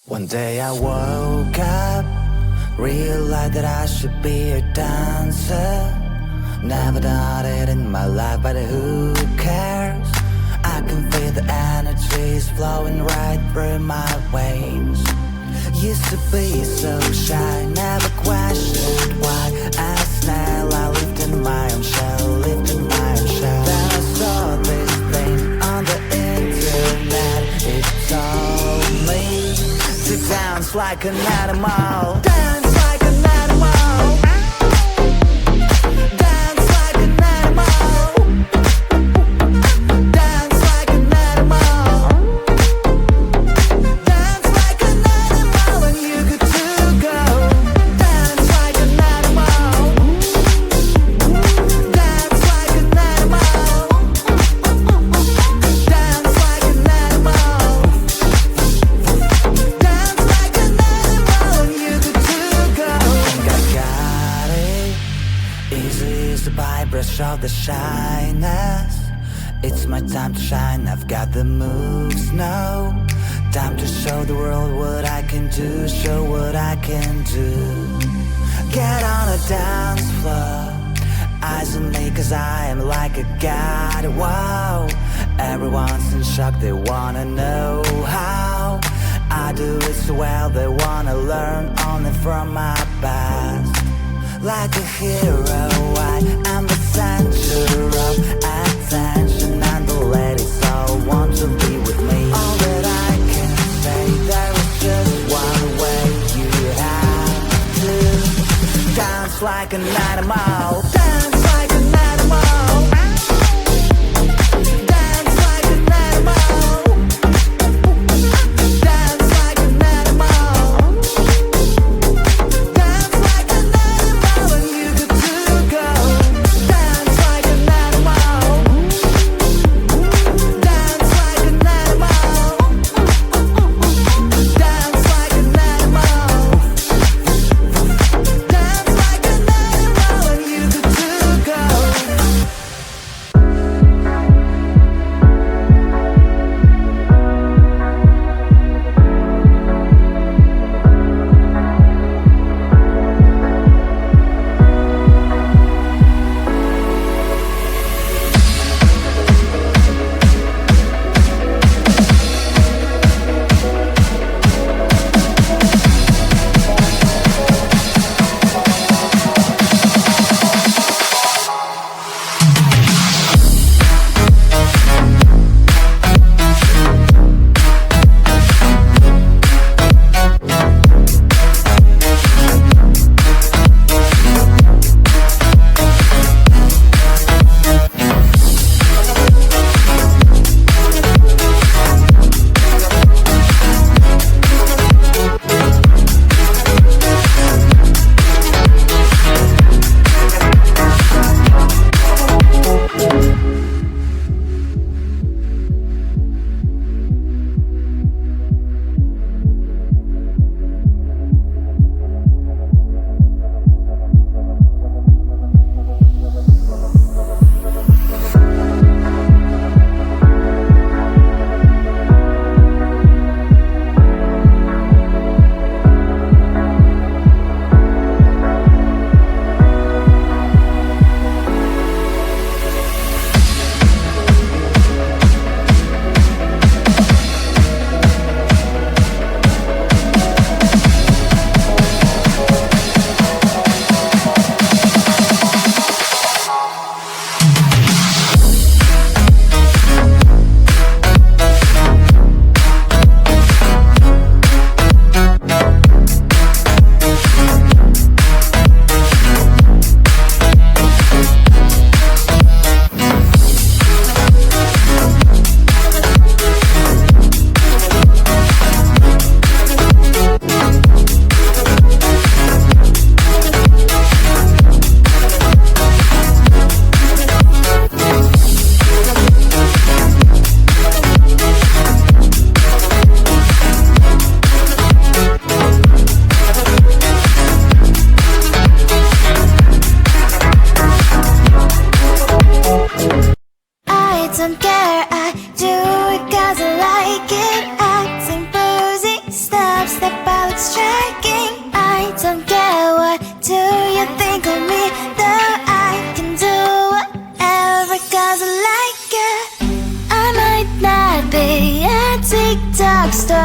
One day I woke up, realized that I should be a dancer. Never done it in my life, but who cares? I can feel the energies flowing right through my veins. Used to be so shy, never questioned why. As snail, I lived in my own shell, lived in my own shell. Then I saw this thing on the internet. It told me to dance like an animal. Dance like an animal. Dance like an animal. Dance like an animal. Dance like an animal, and you good to go. Dance like an animal. Dance like an animal. Dance like an animal. Dance like an animal, and you good to go. I think I got it. Easy as the brush of the shyness. It's my time to shine, I've got the moves now. Time to show the world what I can do, show what I can do. Get on a dance floor, eyes on me cause I am like a god. Wow, everyone's in shock, they wanna know how I do it so well, they wanna learn only from my past. Like a hero, I am the center of attention, and the ladies all want to be with me. All that I can say, there is just one way. You have to dance like an animal. Dance like an animal. Dance like an animal. Dance like an animal. Dance like an animal, and you good to go. Dance like an animal. Dance like an animal. Dance like an animal. Dance like an animal, and you good to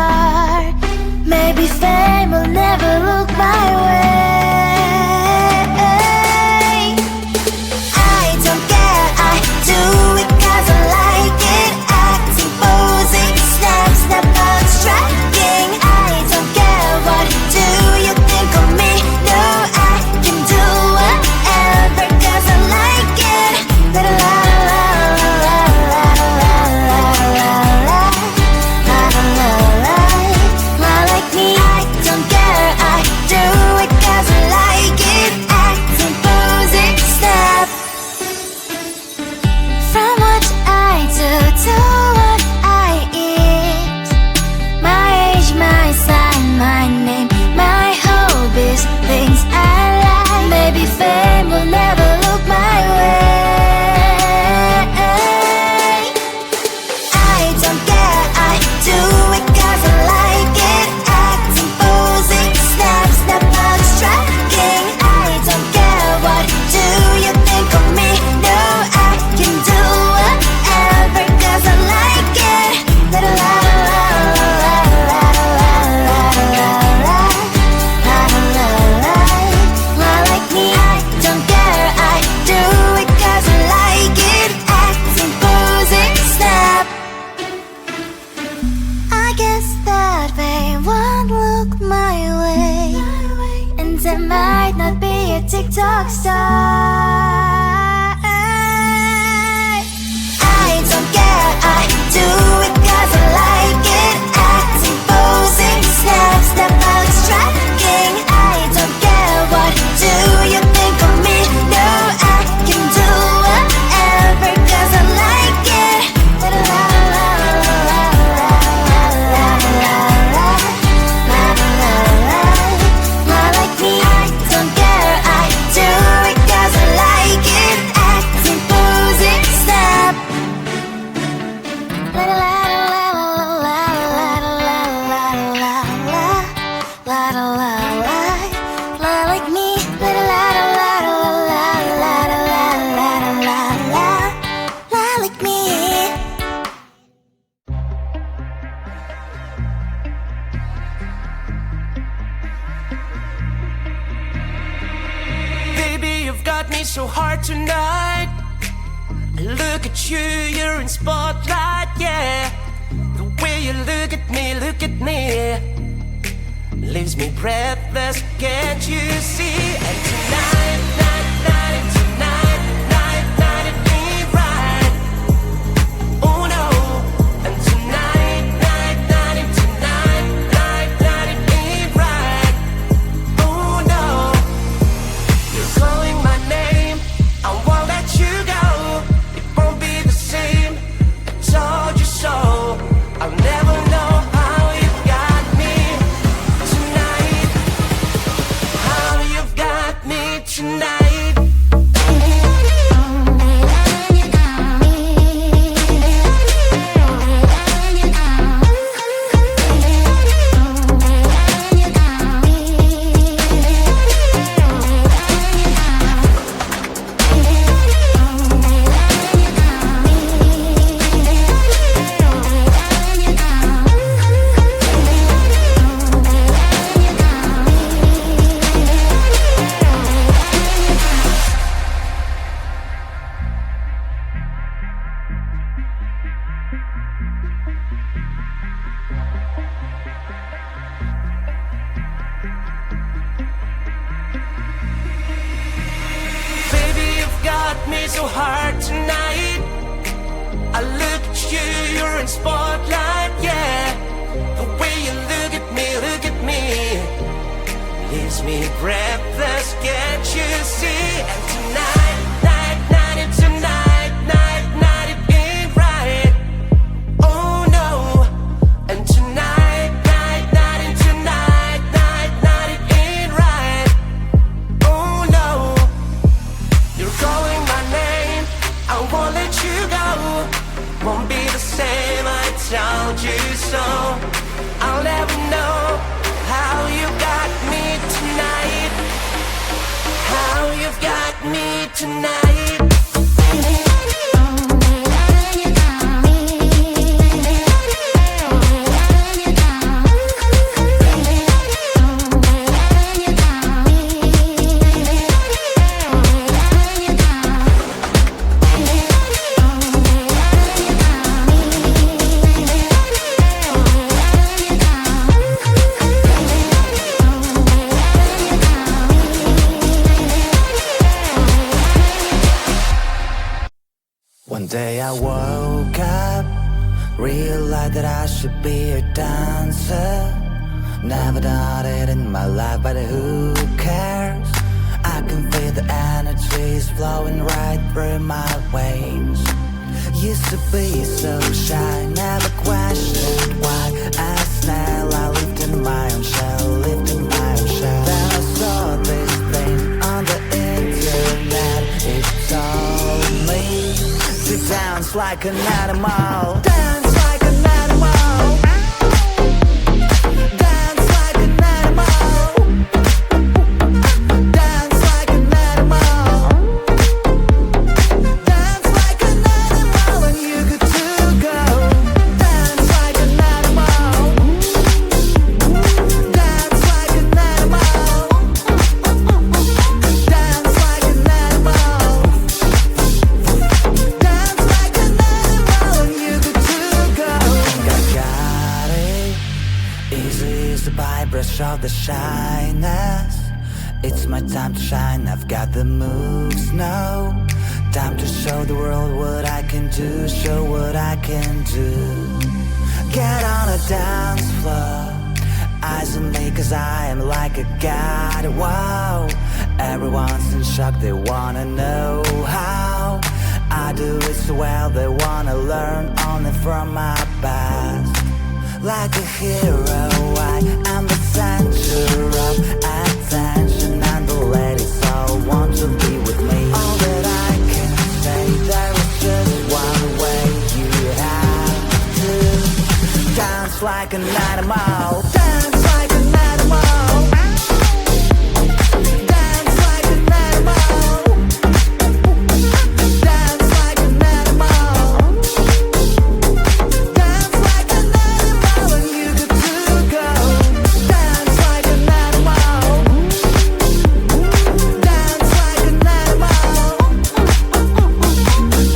star. Maybe fame will never look my way. I don't care, I do it 'cause I like it. Acting, posing, snap, snap out, striking. I don't care, what do you think of me? No, I can do whatever 'cause I like it. La la la la la la la la la la la la la. Like me, I don't care, I do it 'cause I like it. Acting, posing, snap. From what I do to what I eat, my age, my sign, my name, my hobbies, things I like. Maybe fame will never look my way. I don't care, I do it 'cause I like it. Acting, posing, snap, snap out, striking. I don't care, what do you think of me? No, I can do whatever 'cause I like it. La la la la la la la la la la la la la. Like me, I don't care, I do it 'cause I like it. Acting, posing, snap. I guess that fame won't look my way, and I might not be a TikTok star. I don't care, I do it 'cause I like it. Acting, posing, snap, snap out, striking. I don't care, what do you think of me? No, I can do whatever 'cause I like it. La la la la la la la la la la. Like me, I don't care, I do it 'cause I like it. Acting, posing, snap. La la la la la la la la la la la la la. Like me, la la la la la la la la la la. Like me. Baby, you've got me so hard tonight. Look at you, you're in spotlight, yeah. The way you look at me, leaves me breathless, can't you see? And tonight, it ain't right. Oh no. And tonight, it ain't right. Oh no. You're calling my name, I won't let you go. It won't be the same, I told you so. I'll never know how you've got me tonight. How you've got me tonight. Baby, you've got me so hard tonight. I look at you, you're in spotlight, yeah. The way you look at me, leaves me breathless, can't you see? And tonight, it ain't right. Oh no. And tonight, it ain't right. Oh no. You're calling my name, I won't let you go. Won't be the same, I told you so. I'll never know how you got me tonight. Today I woke up, realized that I should be a dancer. Never done it in my life, but who cares? I can feel the energies flowing right through my veins. Used to be so shy, never questioned why. As snail, I lived in my own shell, lived in my own shell. Then I saw this thing on the internet. It told me to dance like an animal. Dance like an animal. Dance like an animal. Dance like an animal. Dance like an animal when you get to go. Dance like an animal. Dance like an animal. Dance like an animal. Dance like an animal when you get to go. I got it. Easy as the brush of the shyness. It's my time to shine, I've got the moves now. Time to show the world what I can do, show what I can do. Get on a dance floor, eyes on me cause I am like a god, wow. Everyone's in shock, they wanna know how I do it so well, they wanna learn only from my past. Like a hero, I am the center of attention, and the ladies all want to be with me. All that I can say, there is just one way. You have to dance like an animal. Dance like an animal. Dance like an animal. Dance like an animal. Dance like an animal when you get to go. Dance like an animal. Dance like an animal.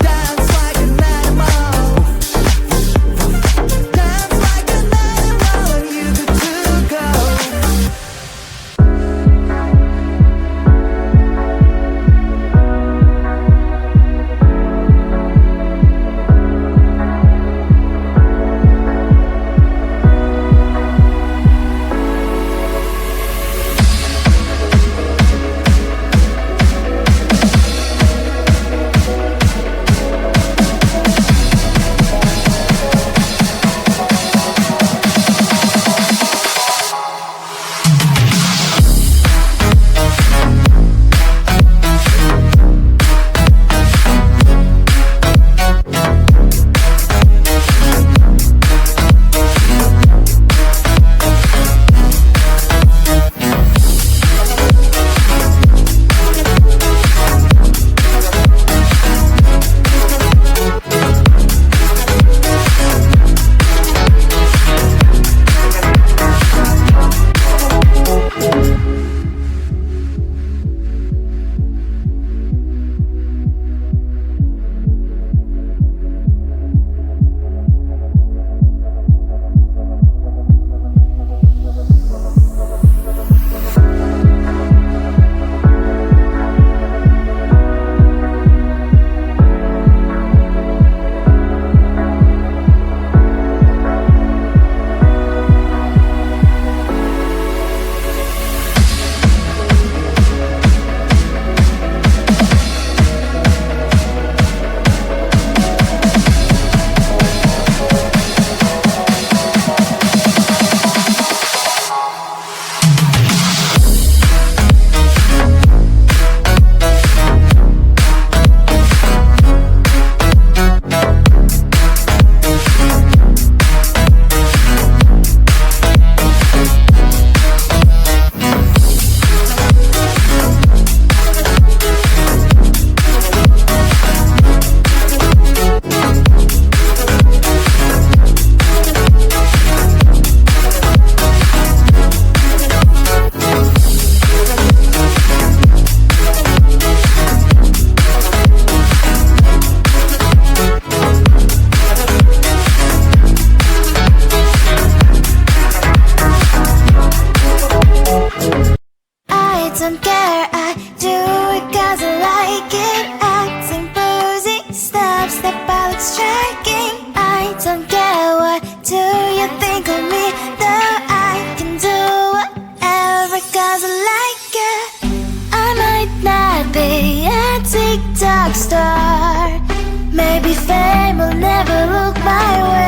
Dance like an animal. Dance like an animal when you get to go. don't care, I do it cause I like it. Acting boozy, step by star. Maybe fame will never look my way.